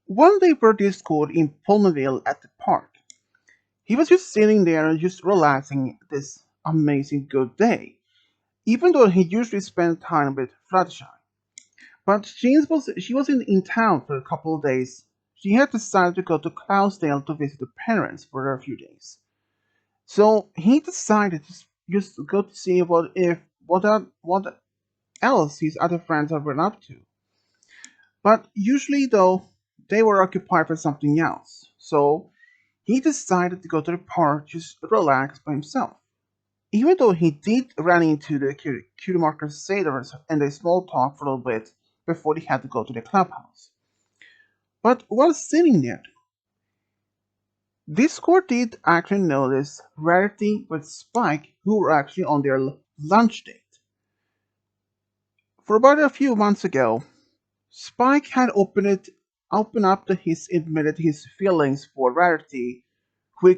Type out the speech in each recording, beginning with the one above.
One day Bert discovered in Palmerville at the park. He was just sitting there and just relaxing this amazing good day, even though he usually spent time with Fluttershy. But she was in town for a couple of days. She had decided to go to Cloudsdale to visit her parents for a few days. So he decided to just go to see what else his other friends had been up to. But usually, though, they were occupied with something else. So he decided to go to the park just to relax by himself. Even though he did run into the cutie marker sailors and they small talk for a little bit before they had to go to the clubhouse. But while sitting there, Discord did actually notice Rarity with Spike, who were actually on their lunch date. For about a few months ago, Spike had opened up to admitted his feelings for Rarity, who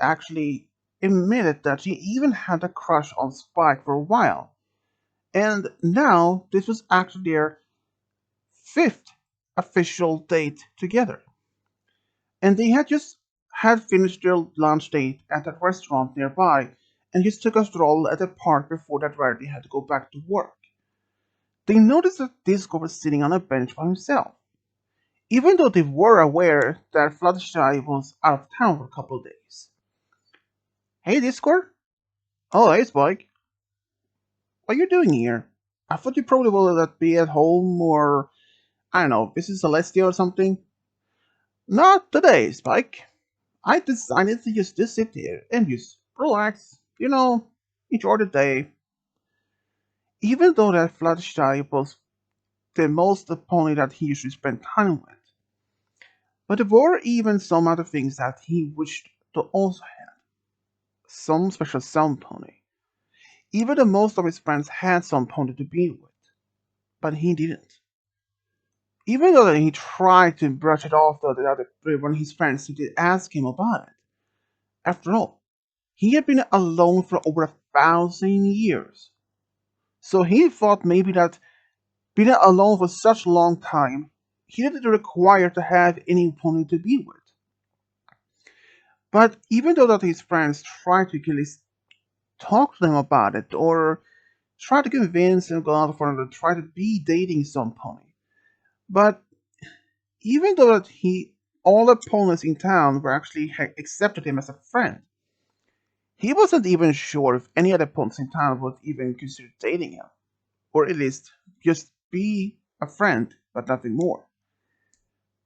actually admitted that she even had a crush on Spike for a while. And now this was actually their fifth official date together. And they had finished their lunch date at a restaurant nearby and just took a stroll at the park before that Rarity had to go back to work. They noticed that Disco was sitting on a bench by himself, even though they were aware that Fluttershy was out of town for a couple of days. Hey, Discord? Oh, hey, Spike. What are you doing here? I thought you probably would be at home or, I don't know, visit Celestia or something. Not today, Spike. I decided to just sit here and just relax, enjoy the day. Even though that Fluttershy was the most pony that he usually spent time with. But there were even some other things that he wished to also have. Some special sound pony. Even though most of his friends had some pony to be with. But he didn't. Even though he tried to brush it off to the other when his friends did ask him about it. After all, he had been alone for over 1,000 years. So he thought maybe that being alone for such a long time, he didn't require to have any pony to be with. But even though that his friends tried to at least talk to him about it or try to convince him to go out for him to try to be dating some pony. But even though that all the ponies in town were actually accepted him as a friend, he wasn't even sure if any other ponies in town would even consider dating him, or at least just be a friend, but nothing more.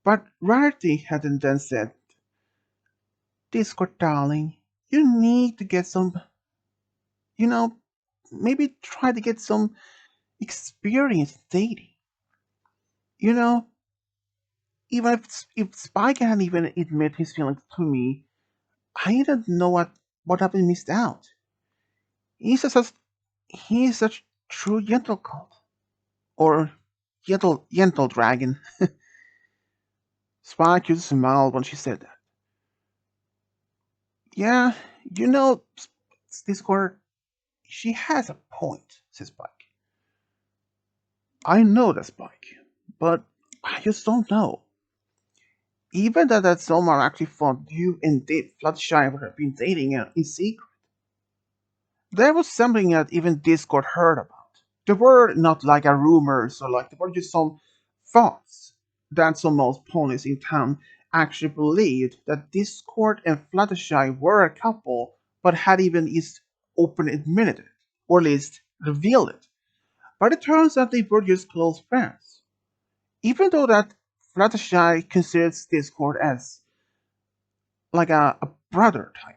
But Rarity had then said, Discord darling, you need to get some, you know, maybe try to get some experience dating. You know, even if Spike hadn't even admit his feelings to me, I didn't know what I've been missed out. He's such he's such true gentle cult or gentle dragon. Spike just smiled when she said that. Yeah, you know, Discord, she has a point, says Spike. I know that, Spike, but I just don't know. Even that someone actually thought you and Fluttershy would have been dating in secret. There was something that even Discord heard about. There were not like a rumors or like there were just some thoughts that some most ponies in town actually believed that Discord and Fluttershy were a couple, but had even is openly admitted it, or at least revealed it. But it turns out they were just close friends. Even though that Fluttershy considers Discord as like a brother type.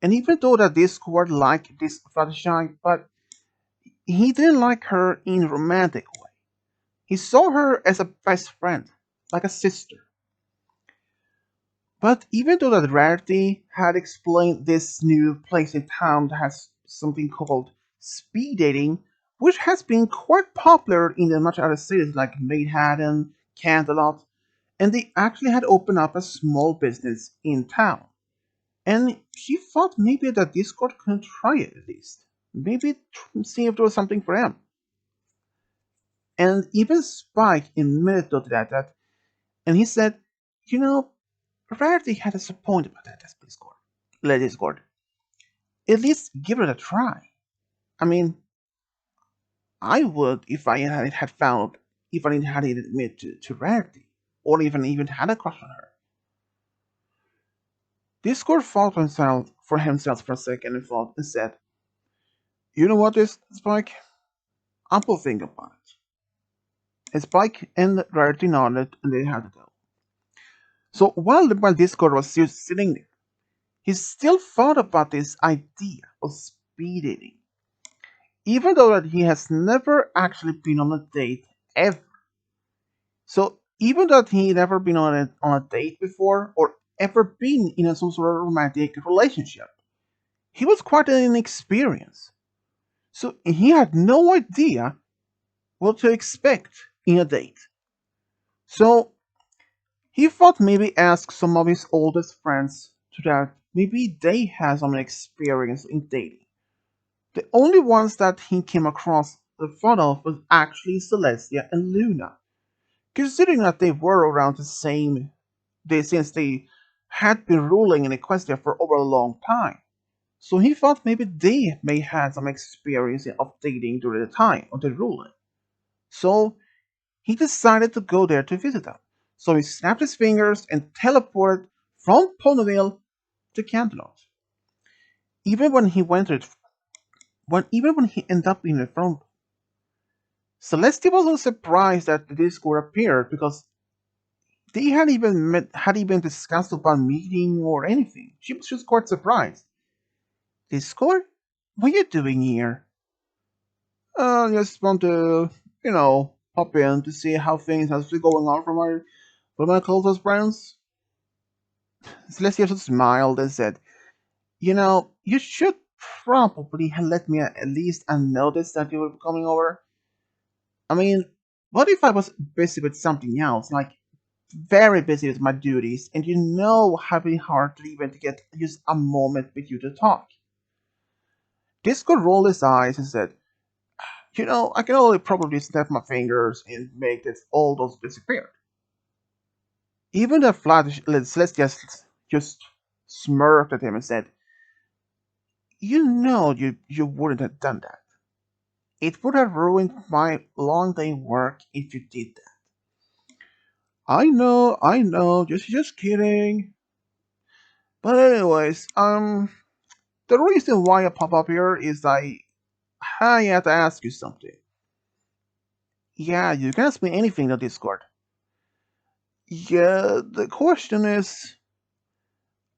And even though that Discord liked this Fluttershy, but he didn't like her in a romantic way. He saw her as a best friend, like a sister. But even though that Rarity had explained this new place in town that has something called speed dating, which has been quite popular in the much other cities like Manhattan, Canterlot, and they actually had opened up a small business in town. And she thought maybe that Discord could try it at least. Maybe see if there was something for him. And even Spike admitted to that And he said, you know, Rarity had a point about that Discord. Let Discord. At least give it a try. I mean, I would if I had found if I had admitted to Rarity, or even had a crush on her. Discord thought for himself for a second and thought and said, you know what this Spike? I will think about it. And Spike and Rarity nodded and they had to go. So while Discord was still sitting there, he still thought about this idea of speed dating. Even though that he has never actually been on a date ever. So even though he never been on a date before or ever been in some sort of romantic relationship, he was quite an inexperienced. So he had no idea what to expect in a date. So he thought maybe ask some of his oldest friends to that maybe they had some experience in dating. The only ones that he came across the thought of was actually Celestia and Luna, considering that they were around the same day since they had been ruling in Equestria for over a long time. So he thought maybe they may have some experience of dating during the time of the ruling. So he decided to go there to visit them. So he snapped his fingers and teleported from Ponyville to Canterlot. Even when he went to even when he ended up in the front, Celeste wasn't surprised that the Discord appeared because they hadn't even discussed about meeting or anything. She was just quite surprised. Discord? What are you doing here? Just want to, pop in to see how things have been going on for my closest friends. Celestia just smiled and said, you should probably have let me at least notice that you were coming over. I mean, what if I was busy with something else, like very busy with my duties, and having hard to even to get just a moment with you to talk? Disco rolled his eyes and said, I can only probably snap my fingers and make this all those disappear. Even the flat Celestia just smirked at him and said, you wouldn't have done that. It would have ruined my long day work if you did that. I know, just kidding. But anyways, the reason why I pop up here is I had to ask you something. Yeah, you can ask me anything on Discord. Yeah, the question is,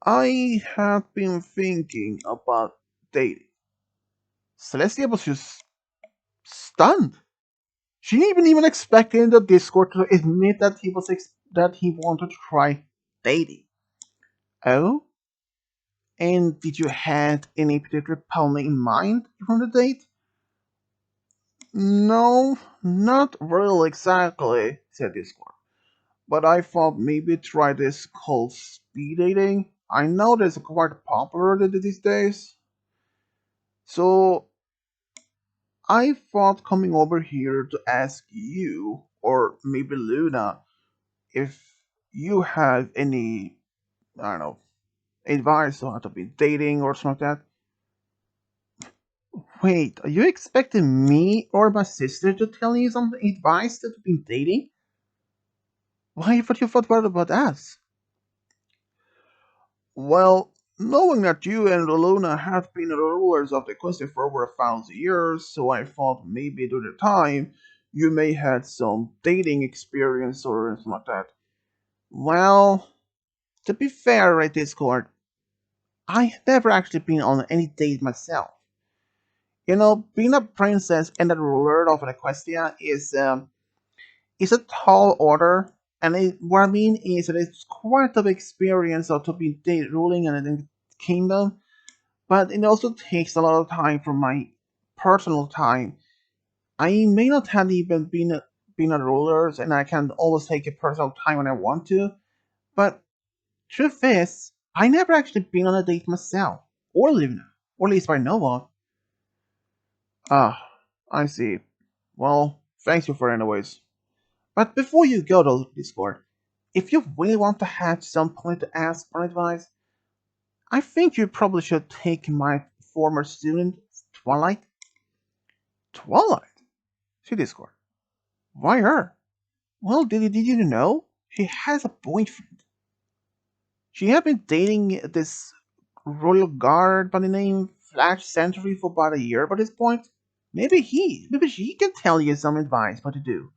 I have been thinking about dating. Celestia was just stunned. She didn't even expected the Discord to admit that that he wanted to try dating. Oh, and did you have any particular partner in mind from the date? No, not really exactly, said Discord. But I thought maybe try this called speed dating. I know that's quite popular these days. So I thought coming over here to ask you, or maybe Luna, if you have any, I don't know, advice on how to be dating or something like that. Wait, are you expecting me or my sister to tell you some advice that you've been dating? Why would you thought about us? Well, knowing that you and Luna have been the rulers of the Equestria for over 1,000 years, so I thought maybe during the time you may had some dating experience or something like that. Well, to be fair, right, Discord, I never actually been on any date myself. Being a princess and a ruler of an Equestria is a tall order, and what I mean is that it's quite an experience of to be ruling in a kingdom, but it also takes a lot of time from my personal time. I may not have even been a ruler, and I can always take a personal time when I want to, but truth is, I never actually been on a date myself, or Luna, or at least I know of. Ah, I see. Well, thanks you for anyways. But before you go to Discord, if you really want to have someone to ask for advice, I think you probably should take my former student, Twilight. Twilight? She discord. Why her? Well, did you know? She has a boyfriend. She had been dating this royal guard by the name Flash Century for about a year by this point. Maybe she can tell you some advice what to do.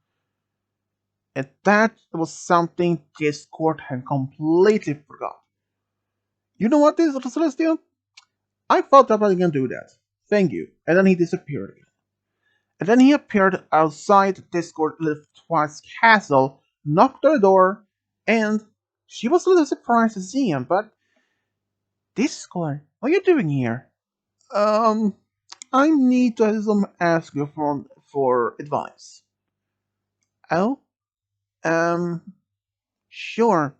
And that was something Discord had completely forgot. You know what this was, Celestial? I thought I was gonna do that. Thank you. And then he disappeared again. And then he appeared outside Discord Twice castle, knocked on the door, and she was a little surprised to see him, but Discord, what are you doing here? Um, I need to ask you for advice. Oh? Um, sure.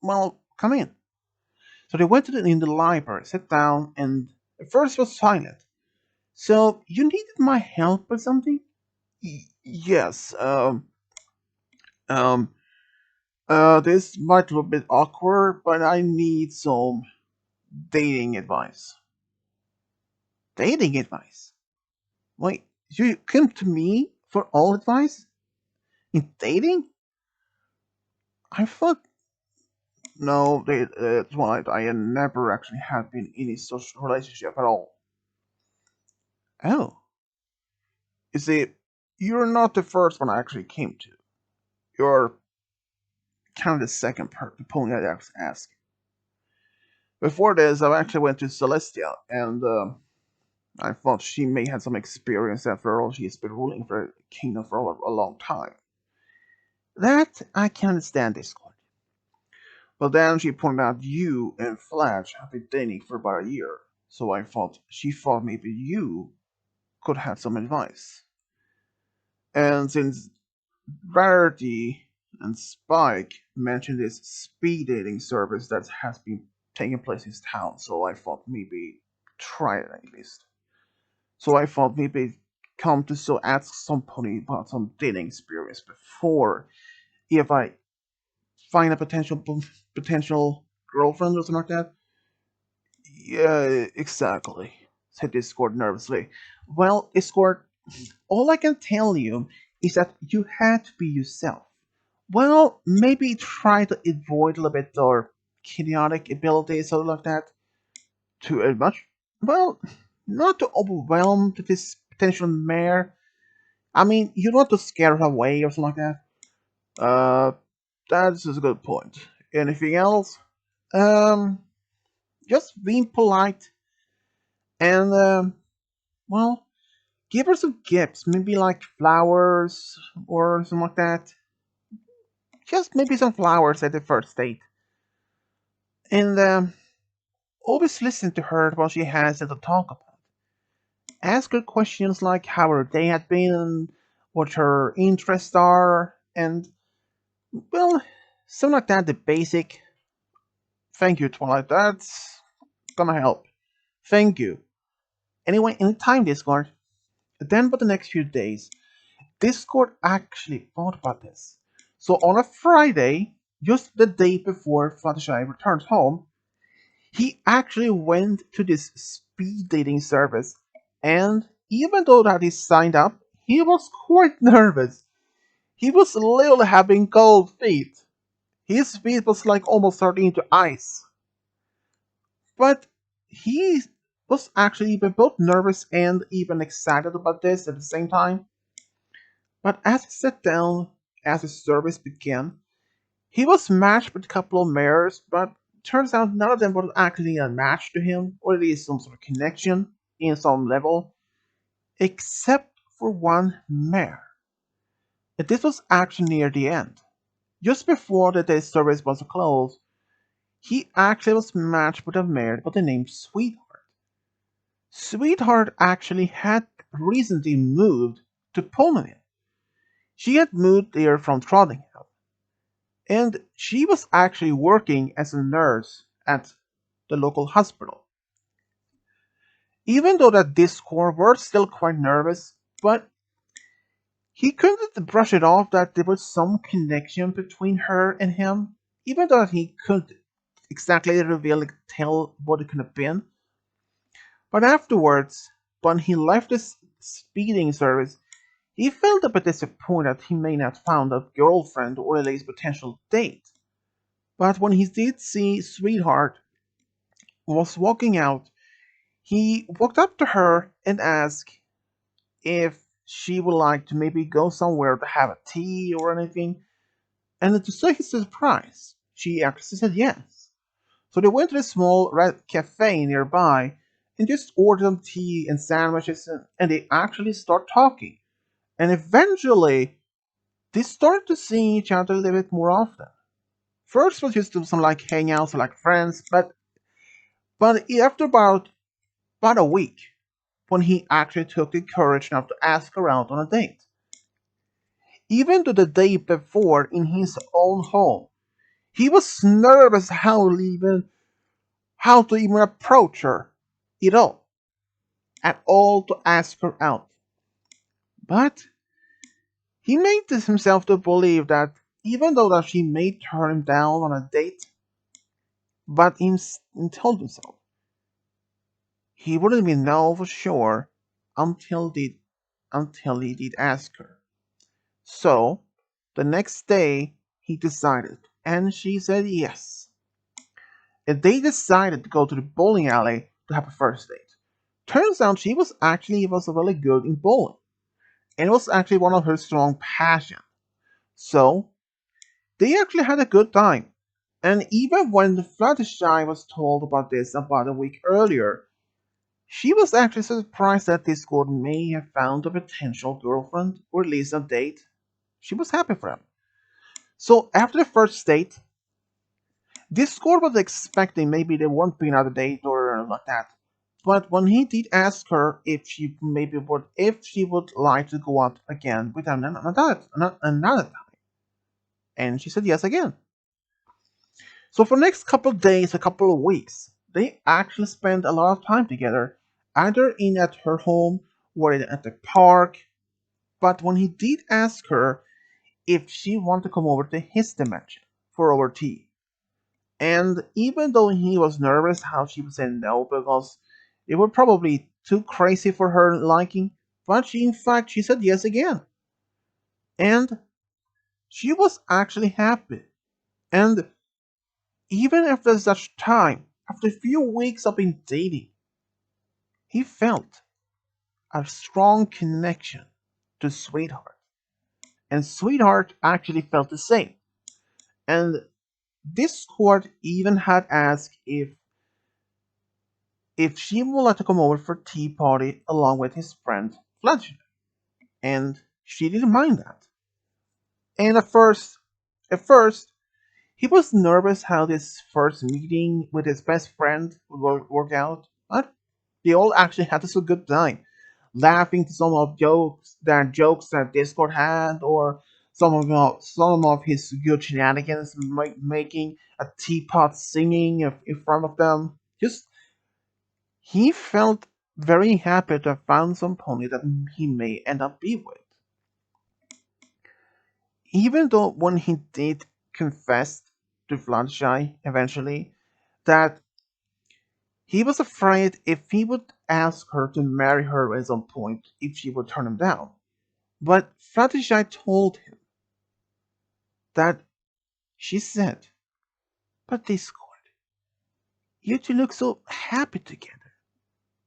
Well, come in. So they went to in the library, sat down, and at first was silent. So you needed my help with something? Yes. Um. This might look a bit awkward, but I need some dating advice. Dating advice? Wait, you came to me for all advice in dating? I thought no, Twilight. I had never actually had been in a social relationship at all. Oh, you see, you're not the first one I actually came to. You're kind of the second opponent I asked. Before this, I actually went to Celestia, and I thought she may have some experience after all. She's been ruling for the kingdom for a long time. That I can understand this one. But then she pointed out you and Flash have been dating for about a year, so she thought maybe you could have some advice. And since Rarity and Spike mentioned this speed dating service that has been taking place in town, so I thought maybe try it at least. So I thought maybe come to so ask somebody about some dating experience before if I find a potential girlfriend or something like that. Yeah, exactly, said Discord nervously. Well, Discord, all I can tell you is that you had to be yourself. Well, maybe try to avoid a little bit or chaotic abilities, something like that. Too much? Well, not to overwhelm this potential mare. I mean, you don't want to scare her away or something like that. That's a good point. Anything else? Um, just being polite and, well, give her some gifts. Maybe like flowers or something like that. Just maybe some flowers at the first date. And, always listen to her while she has to talk about. Ask her questions like how her day had been and what her interests are, and, well, something like that, the basic. Thank you, Twilight. That's gonna help. Thank you. Anyway, anytime, Discord. Then, for the next few days, Discord actually thought about this. So, on a Friday, just the day before Fluttershy returns home, he actually went to this speed dating service, and even though that he signed up, he was quite nervous. He was literally having cold feet. His feet was like almost turning into ice. But he was actually even both nervous and even excited about this at the same time. But as he sat down, as the service began, he was matched with a couple of mares, but turns out none of them were actually a match to him, or at least some sort of connection in some level, except for one mare. And this was actually near the end. Just before the day service was closed, he actually was matched with a mare by the name Sweetheart. Sweetheart actually had recently moved to Poland. She had moved there from Trondheim, and she was actually working as a nurse at the local hospital. Even though that Discord were still quite nervous, but he couldn't brush it off that there was some connection between her and him. even though he couldn't exactly reveal, like, tell what it could have been. But afterwards, when he left his speeding service, he felt a bit disappointed he may not found a girlfriend or at least potential date. But when he did see Sweetheart was walking out, he walked up to her and asked if she would like to maybe go somewhere to have a tea or anything. And to his surprise, she actually said yes. So they went to a small red cafe nearby and just ordered some tea and sandwiches, and they actually start talking. And eventually, they started to see each other a little bit more often. First was just some like hangouts like friends, but after about a week, when he actually took the courage enough to ask her out on a date. Even to the day before in his own home, he was nervous how to even approach her at all, to ask her out. But he made this himself to believe that even though that she may turn him down on a date, but he told himself he wouldn't even know for sure until he did ask her. So the next day he decided, and she said yes. And they decided to go to the bowling alley to have a first date. Turns out she was really good in bowling, and it was actually one of her strong passions. So they actually had a good time. And even when Fluttershy was told about this about a week earlier, she was actually surprised that Discord may have found a potential girlfriend or at least a date. She was happy for him. So after the first date, Discord was expecting maybe there won't be another date or like that. But when he did ask her if she would like to go out again with him another time, and she said yes again. So for the next couple of days, a couple of weeks, they actually spent a lot of time together, either in at her home or at the park. But when he did ask her if she wanted to come over to his dimension for our tea, and even though he was nervous how she would say no because it would probably too crazy for her liking, but she said yes again. And she was actually happy. And even after such time, after a few weeks of being dating, he felt a strong connection to Sweetheart. And Sweetheart actually felt the same. And Discord even had asked if she would like to come over for tea party along with his friend Fletcher. And she didn't mind that. And at first, he was nervous how this first meeting with his best friend would work out, but they all actually had a good time, laughing to some jokes that Discord had, or some of his good shenanigans, making a teapot singing in front of them. Just he felt very happy to have found some pony that he may end up be with. Even though when he did confess to Fluttershy eventually that he was afraid if he would ask her to marry her at some point if she would turn him down. But Fluttershy told him that she said, "But Discord, you two look so happy together.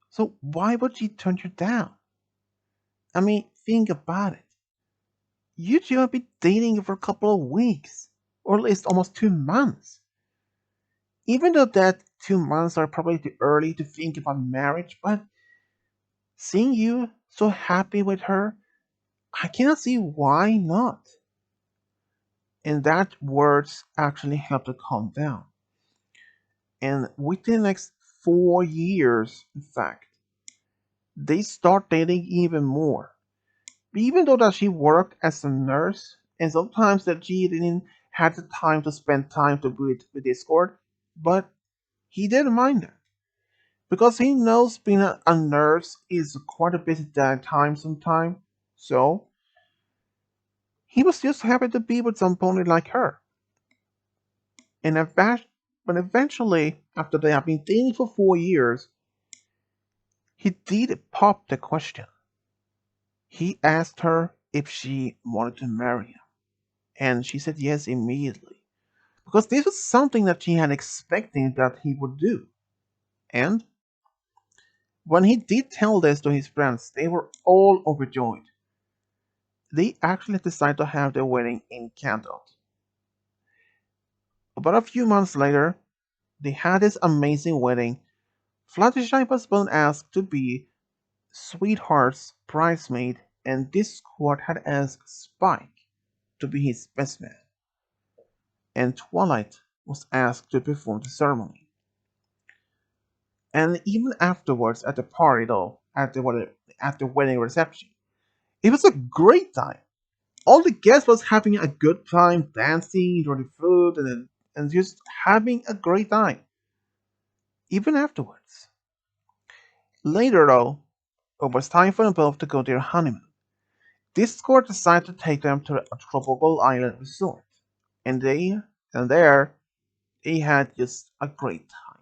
So why would she turn you down? I mean, think about it. You two have been dating for a couple of weeks, or at least almost 2 months. Even though that 2 months are probably too early to think about marriage, but seeing you so happy with her, I cannot see why not." And that words actually helped her calm down. And within the next 4 years, in fact, they start dating even more. Even though that she worked as a nurse, and sometimes that she didn't have the time to spend time to with Discord, but he didn't mind that. Because he knows being a nurse is quite a busy time sometimes. So he was just happy to be with some pony like her. And but eventually, after they have been dating for 4 years, he did pop the question. He asked her if she wanted to marry him, and she said yes immediately. Because this was something that she had expected that he would do. And when he did tell this to his friends, they were all overjoyed. They actually decided to have their wedding in candles. About a few months later, they had this amazing wedding. Fluttershy was then asked to be Sweetheart's bridesmaid, and Discord had asked Spike to be his best man, and Twilight was asked to perform the ceremony. And even afterwards, at the party, though, at the wedding reception, it was a great time. All the guests was having a good time, dancing, enjoying the food, and just having a great time. Even afterwards. Later, though, it was time for them both to go to their honeymoon. Discord decided to take them to a tropical island resort, and there they had just a great time,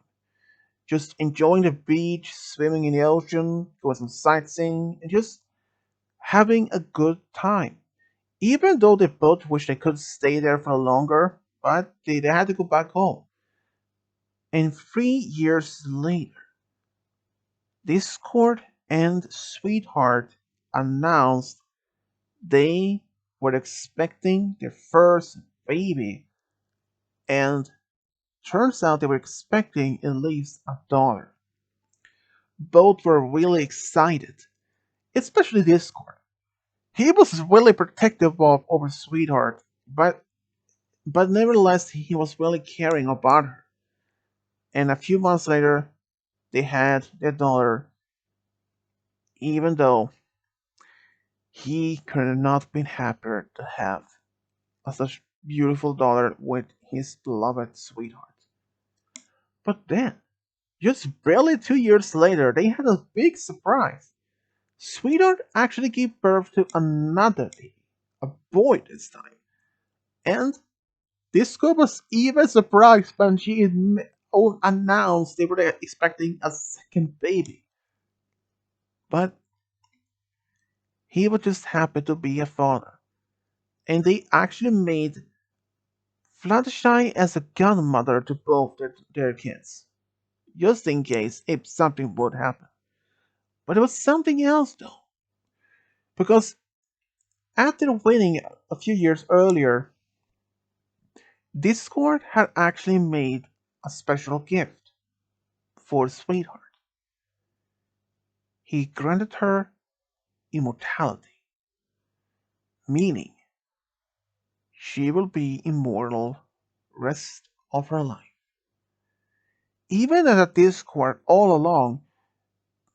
just enjoying the beach, swimming in the ocean, going some sightseeing, and just having a good time. Even though they both wished they could stay there for longer, but they had to go back home. And 3 years later, Discord and Sweetheart announced they were expecting their first baby, and turns out they were expecting at least a daughter. Both were really excited, especially Discord. He was really protective of over Sweetheart, but nevertheless he was really caring about her. And a few months later, they had their daughter, even though he could have not been happier to have such beautiful daughter with his beloved sweetheart. But then, just barely 2 years later, they had a big surprise. Sweetheart actually gave birth to another baby, a boy this time. And Disco was even surprised when she announced they were expecting a second baby. But he was just happy to be a father. And they actually made Fluttershy as a godmother to both their kids, just in case if something would happen. But it was something else though, because after winning a few years earlier, Discord had actually made a special gift for Sweetheart. He granted her immortality, meaning she will be immortal rest of her life. Even as Discord all along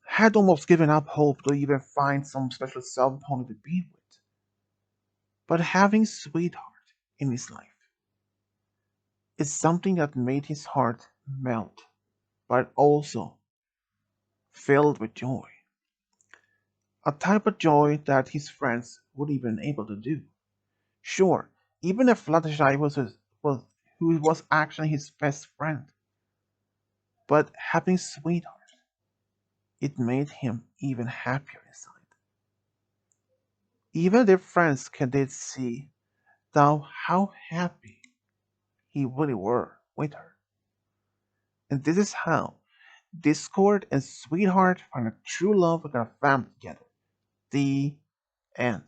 had almost given up hope to even find some special self pony to be with. But having Sweetheart in his life is something that made his heart melt, but also filled with joy. A type of joy that his friends would even able to do. Sure, even if Fluttershy was who was actually his best friend, but having Sweetheart, it made him even happier inside. Even their friends can did see now how happy he really were with her. And this is how Discord and Sweetheart find a true love and a family together. The end.